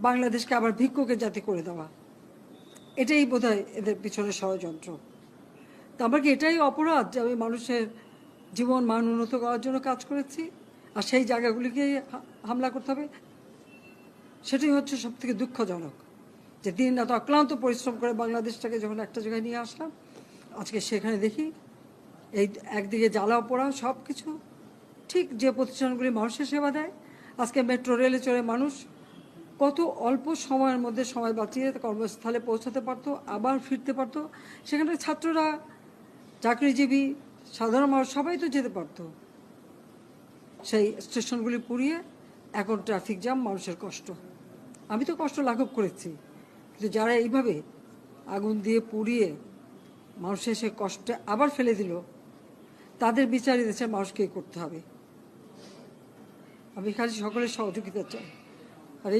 বাংলাদেশকে আবার ভিক্ষুকের জাতি করে দেওয়া, এটাই বোধহয় এদের পিছনে ষড়যন্ত্র। তা আমার কি এটাই অপরাধ যে আমি মানুষের জীবন মান উন্নত করার জন্য কাজ করেছি, আর সেই জায়গাগুলিকে হামলা করতে হবে? সেটাই হচ্ছে সব থেকে দুঃখজনক, যে দিন রাত অক্লান্ত পরিশ্রম করে বাংলাদেশটাকে যখন একটা জায়গায় নিয়ে আসলাম, আজকে সেখানে দেখি এই একদিকে জ্বালা পোড়া সব কিছু। ঠিক যে প্রতিষ্ঠানগুলি মানুষের সেবা দেয়, আজকে মেট্রো রেলে চড়ে মানুষ কত অল্প সময়ের মধ্যে সময় বাঁচিয়ে কর্মস্থলে পৌঁছাতে পারতো, আবার ফিরতে পারতো। সেখানে ছাত্ররা, চাকরিজীবী, সাধারণ মানুষ সবাই তো যেতে পারতো। সেই স্টেশনগুলি পুড়িয়ে এখন ট্রাফিক জ্যাম, মানুষের কষ্ট। আমি তো কষ্ট লাঘব করেছি, কিন্তু যারা এইভাবে আগুন দিয়ে পুড়িয়ে মানুষের সে কষ্টে আবার ফেলে দিল, তাদের বিচার দেশের মানুষকেই করতে হবে। আমি খালি সকলের সহযোগিতা চাই।